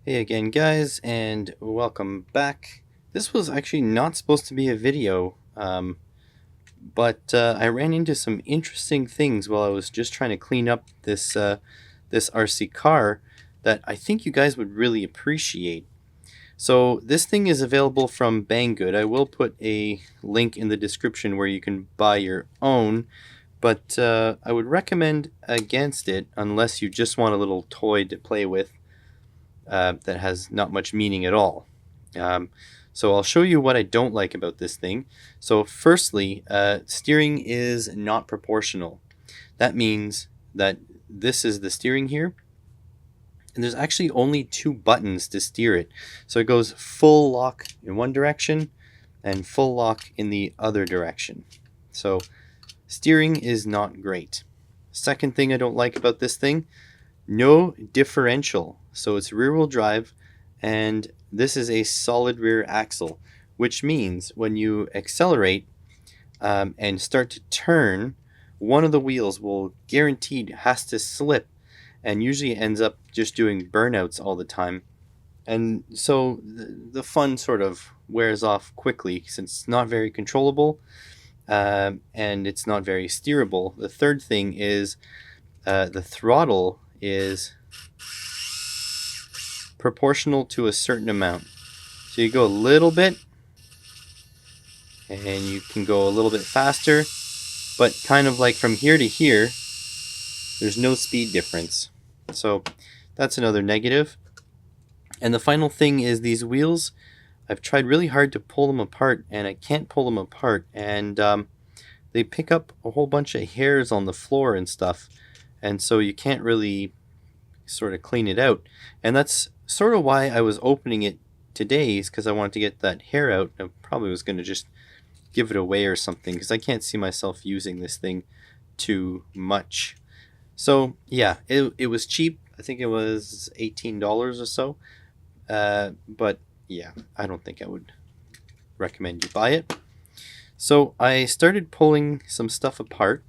Hey again, guys, and welcome back. This was actually not supposed to be a video, but I ran into some interesting things while I was just trying to clean up this RC car that I think you guys would really appreciate. So this thing is available from Banggood. I will put a link in the description where you can buy your own, but I would recommend against it unless you just want a little toy to play with that has not much meaning at all. So I'll show you what I don't like about this thing. So firstly, steering is not proportional. That means that this is the steering here, and there's actually only two buttons to steer it. So it goes full lock in one direction and full lock in the other direction. So steering is not great. Second thing I don't like about this thing, no differential. So it's rear wheel drive, and this is a solid rear axle, which means when you accelerate and start to turn, one of the wheels will guaranteed has to slip, and usually ends up just doing burnouts all the time. And so the fun sort of wears off quickly since it's not very controllable, and it's not very steerable. The third thing is the throttle is proportional to a certain amount. So you go a little bit, and you can go a little bit faster, but kind of like from here to here, there's no speed difference. So that's another negative. And the final thing is these wheels. I've tried really hard to pull them apart, and I can't pull them apart, and they pick up a whole bunch of hairs on the floor and stuff, and so you can't really sort of clean it out. And that's sort of why I was opening it today, is because I wanted to get that hair out. I probably was going to just give it away or something, because I can't see myself using this thing too much. So yeah, it was cheap. I think it was $18 or so. But yeah, I don't think I would recommend you buy it. So I started pulling some stuff apart,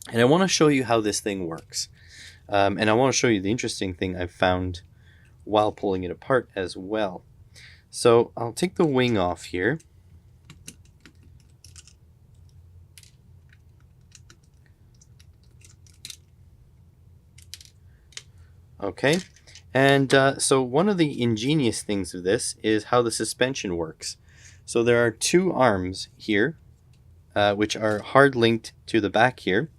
and I want to show you how this thing works. And I want to show you the interesting thing I've found while pulling it apart as well. So I'll take the wing off here. Okay, and so one of the ingenious things of this is how the suspension works. So there are two arms here, which are hard linked to the back here,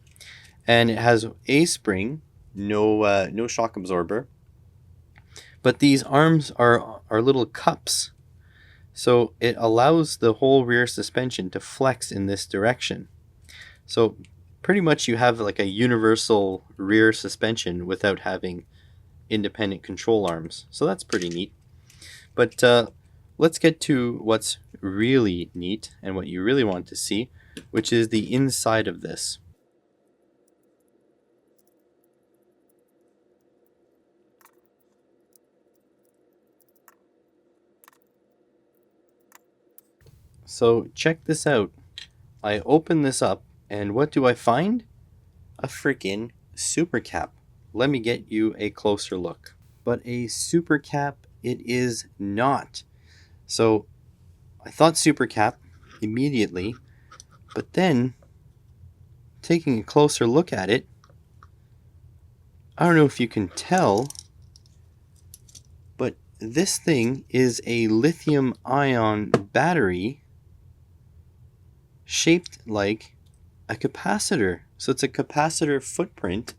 and it has a spring, no shock absorber. But these arms are little cups, so it allows the whole rear suspension to flex in this direction. So pretty much you have like a universal rear suspension without having independent control arms. So that's pretty neat. But let's get to what's really neat and what you really want to see, which is the inside of this. So check this out. I open this up, and what do I find? A freaking super cap. Let me get you a closer look. But a super cap it is not. So I thought super cap immediately, but then taking a closer look at it, I don't know if you can tell, but this thing is a lithium ion battery shaped like a capacitor. So it's a capacitor footprint,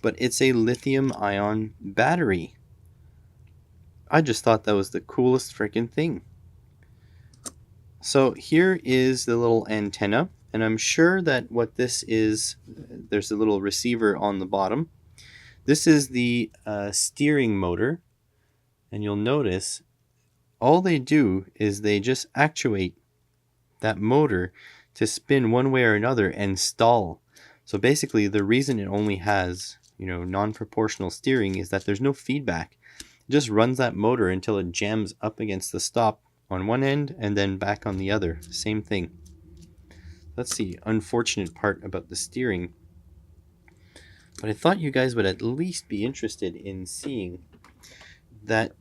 but it's a lithium ion battery. I just thought that was the coolest freaking thing. So here is the little antenna, and I'm sure that what this is, there's a little receiver on the bottom. This is the steering motor, and you'll notice all they do is they just actuate that motor to spin one way or another and stall. So basically the reason it only has, non-proportional steering is that there's no feedback. It just runs that motor until it jams up against the stop on one end and then back on the other. Same thing. That's the unfortunate part about the steering. But I thought you guys would at least be interested in seeing that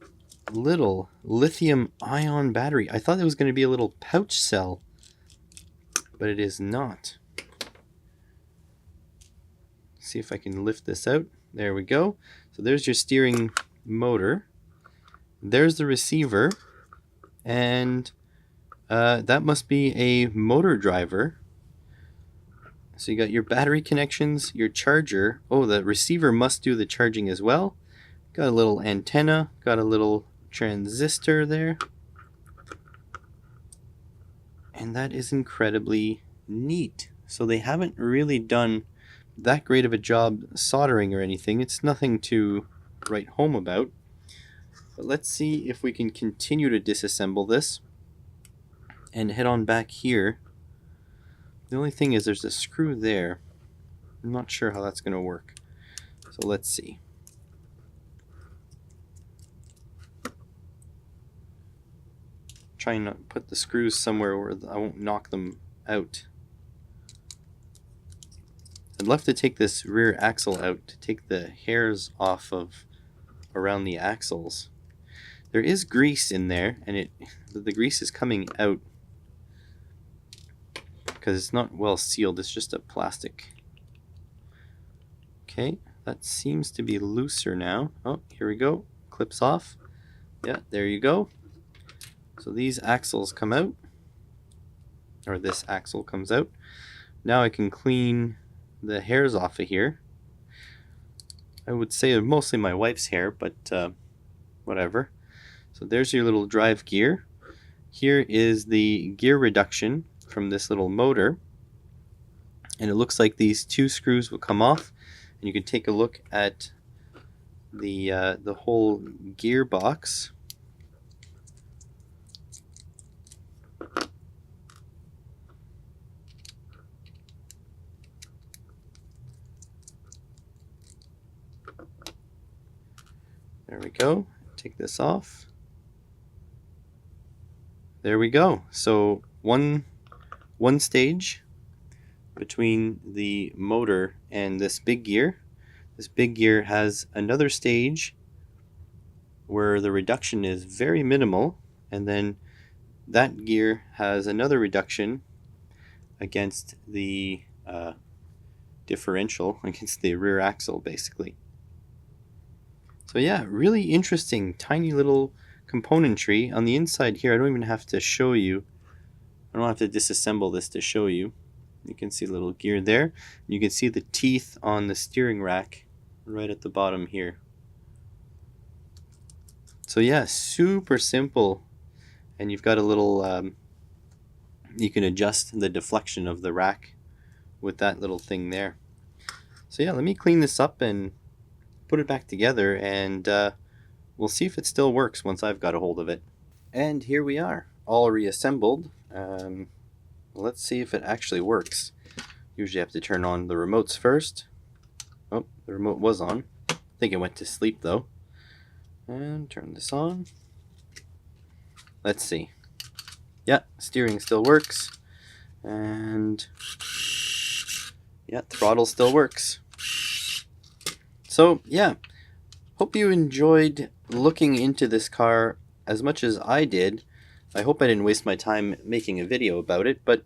little lithium-ion battery. I thought it was going to be a little pouch cell, but it is not. See if I can lift this out. There we go. So there's your steering motor. There's the receiver, and that must be a motor driver. So you got your battery connections, your charger. Oh, the receiver must do the charging as well. Got a little antenna, got a little transistor there. And that is incredibly neat. So they haven't really done that great of a job soldering or anything. It's nothing to write home about. But let's see if we can continue to disassemble this and head on back here. The only thing is there's a screw there. I'm not sure how that's going to work. So let's see. Trying to put the screws somewhere where I won't knock them out. I'd love to take this rear axle out to take the hairs off of around the axles. There is grease in there, and the grease is coming out because it's not well sealed. It's just a plastic. Okay, that seems to be looser now. Oh, here we go. Clips off. Yeah, there you go. So these axles come out, or this axle comes out. Now I can clean the hairs off of here. I would say mostly my wife's hair, but whatever. So there's your little drive gear. Here is the gear reduction from this little motor. And it looks like these two screws will come off. And you can take a look at the whole gearbox. There we go. Take this off. There we go. So one stage between the motor and this big gear. This big gear has another stage where the reduction is very minimal, and then that gear has another reduction against the differential, against the rear axle basically. So yeah, really interesting tiny little componentry. On the inside here, I don't even have to show you. I don't have to disassemble this to show you. You can see a little gear there. You can see the teeth on the steering rack right at the bottom here. So yeah, super simple. And you've got a little, you can adjust the deflection of the rack with that little thing there. So yeah, let me clean this up and put it back together, and we'll see if it still works once I've got a hold of it. And here we are, all reassembled. Let's see if it actually works. Usually I have to turn on the remotes first. Oh, the remote was on. I think it went to sleep though. And turn this on. Let's see. Yeah, steering still works. And yeah, throttle still works. So yeah, hope you enjoyed looking into this car as much as I did. I hope I didn't waste my time making a video about it, but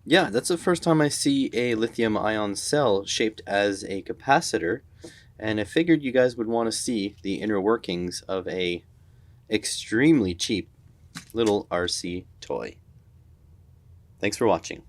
yeah, that's the first time I see a lithium-ion cell shaped as a capacitor, and I figured you guys would want to see the inner workings of a extremely cheap little RC toy. Thanks for watching.